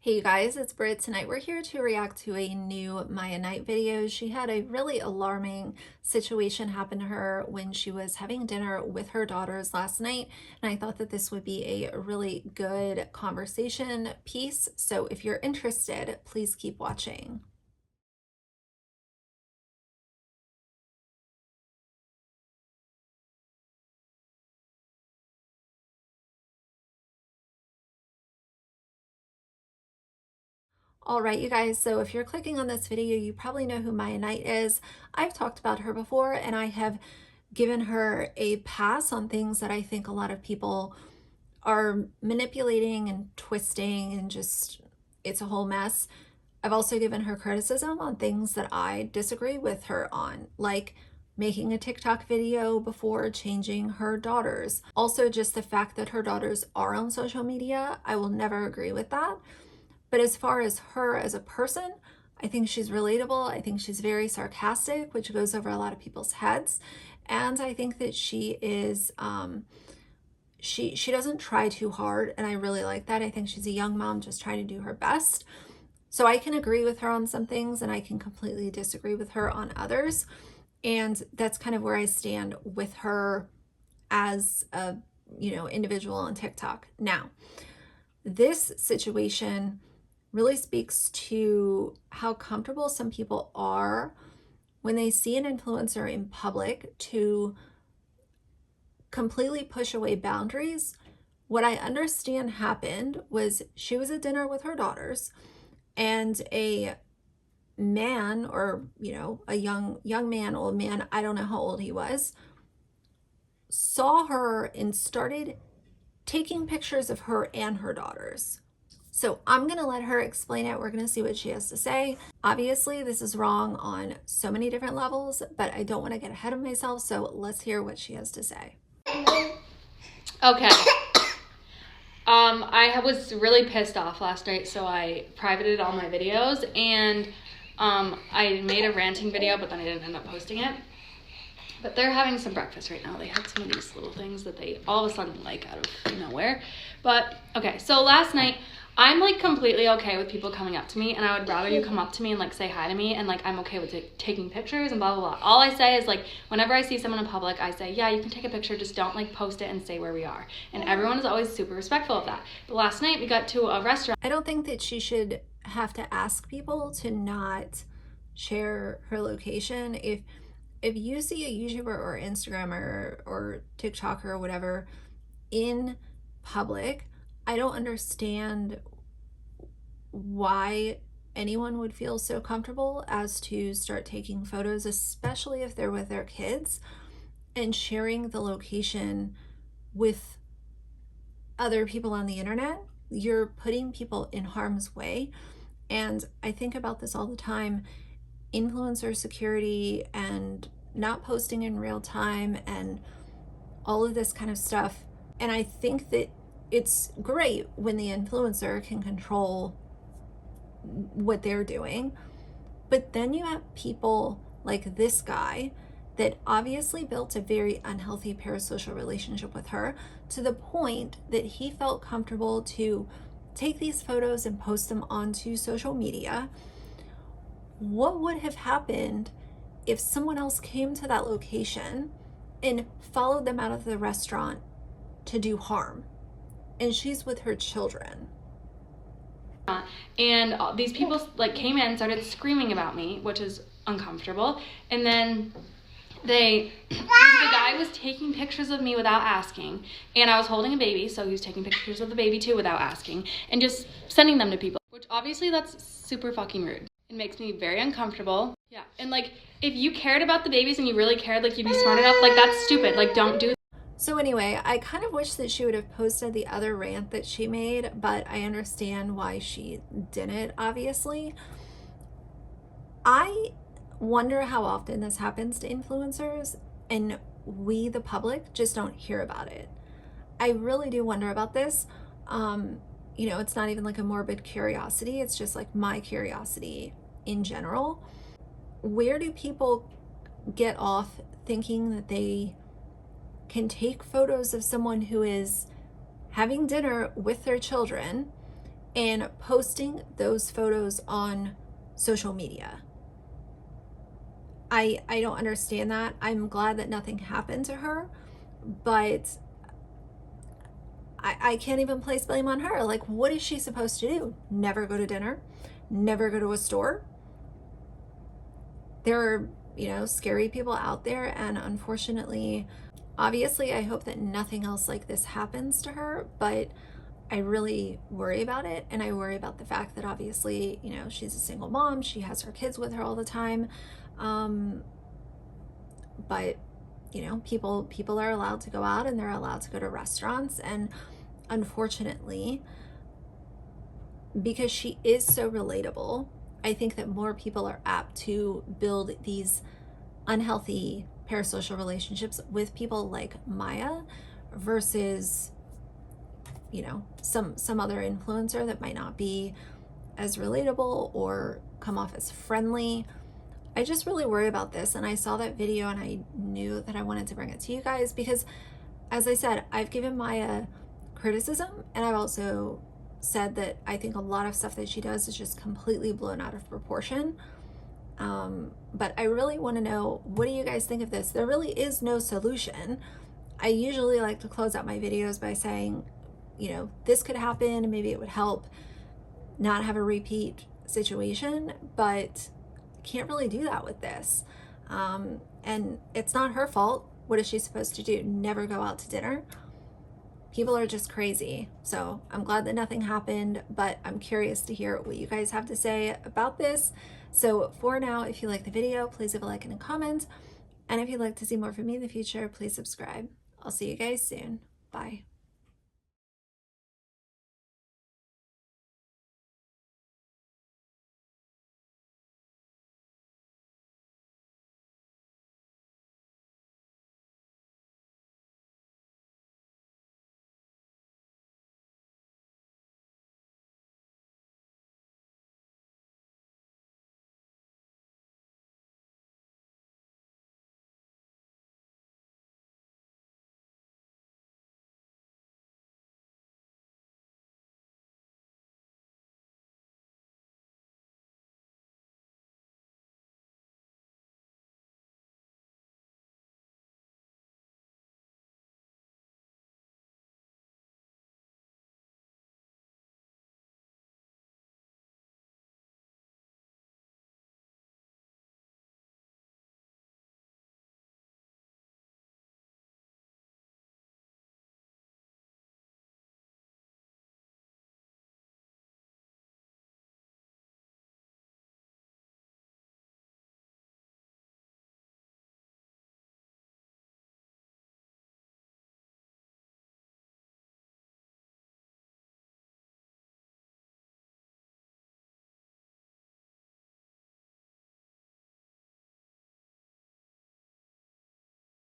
Hey you guys, it's Britt. Tonight we're here to react to a new Maia Knight video. She had a really alarming situation happen to her when she was having dinner with her daughters last night, and I thought that this would be a really good conversation piece. So if you're interested, please keep watching. All right, you guys, so if you're clicking on this video, you probably know who Maia Knight is. I've talked about her before, and I have given her a pass on things that I think a lot of people are manipulating and twisting, and just, it's a whole mess. I've also given her criticism on things that I disagree with her on, like making a TikTok video before changing her daughters. Also, just the fact that her daughters are on social media, I will never agree with that. But as far as her as a person, I think she's relatable. I think she's very sarcastic, which goes over a lot of people's heads. And I think that she is, she doesn't try too hard. And I really like that. I think she's a young mom just trying to do her best. So I can agree with her on some things and I can completely disagree with her on others. And that's kind of where I stand with her as a, individual on TikTok. Now, this situation really speaks to how comfortable some people are when they see an influencer in public to completely push away boundaries. What I understand happened was she was at dinner with her daughters, and a man, or a young man, old man, I don't know how old he was, saw her and started taking pictures of her and her daughters. So I'm going to let her explain it. We're going to see what she has to say. Obviously, this is wrong on so many different levels, but I don't want to get ahead of myself. So let's hear what she has to say. Okay. I was really pissed off last night, so I privated all my videos, and I made a ranting video, but then I didn't end up posting it. But they're having some breakfast right now. They had some of these little things that they all of a sudden like out of nowhere. But okay, so last night I'm like completely okay with people coming up to me, and I would rather you come up to me and like say hi to me, and like I'm okay with taking pictures and blah blah blah. All I say is like whenever I see someone in public, I say, yeah, you can take a picture, just don't like post it and say where we are. And everyone is always super respectful of that. But last night we got to a restaurant. I don't think that she should have to ask people to not share her location. If you see a YouTuber or Instagrammer or TikToker or whatever in public, I don't understand why anyone would feel so comfortable as to start taking photos, especially if they're with their kids, and sharing the location with other people on the internet. You're putting people in harm's way. And I think about this all the time. Influencer security and not posting in real time and all of this kind of stuff. And I think that it's great when the influencer can control what they're doing. But then you have people like this guy that obviously built a very unhealthy parasocial relationship with her, to the point that he felt comfortable to take these photos and post them onto social media. What would have happened if someone else came to that location and followed them out of the restaurant to do harm? And she's with her children. And these people like came in, started screaming about me, which is uncomfortable. And then the guy was taking pictures of me without asking, and I was holding a baby, so he was taking pictures of the baby too without asking, and just sending them to people, which obviously that's super fucking rude. It makes me very uncomfortable. Yeah, and like if you cared about the babies and you really cared, like you'd be smart enough, like that's stupid, like don't do that. So anyway, I kind of wish that she would have posted the other rant that she made, but I understand why she didn't, obviously. I wonder how often this happens to influencers, and we, the public, just don't hear about it. I really do wonder about this. It's not even like a morbid curiosity. It's just like my curiosity in general. Where do people get off thinking that they can take photos of someone who is having dinner with their children and posting those photos on social media. I don't understand that. I'm glad that nothing happened to her, but I can't even place blame on her. Like, what is she supposed to do? Never go to dinner? Never go to a store? There are, scary people out there, and unfortunately, obviously, I hope that nothing else like this happens to her, but I really worry about it. And I worry about the fact that obviously, she's a single mom, she has her kids with her all the time. But people are allowed to go out and they're allowed to go to restaurants, and unfortunately, because she is so relatable, I think that more people are apt to build these unhealthy parasocial relationships with people like Maia versus some other influencer that might not be as relatable or come off as friendly. I just really worry about this, and I saw that video and I knew that I wanted to bring it to you guys because, as I said, I've given Maia criticism, and I've also said that I think a lot of stuff that she does is just completely blown out of proportion. But I really want to know, what do you guys think of this? There really is no solution. I usually like to close out my videos by saying, this could happen and maybe it would help not have a repeat situation, but can't really do that with this. And it's not her fault. What is she supposed to do? Never go out to dinner? People are just crazy. So I'm glad that nothing happened, but I'm curious to hear what you guys have to say about this. So for now, if you like the video, please leave a like and a comment. And if you'd like to see more from me in the future, please subscribe. I'll see you guys soon. Bye.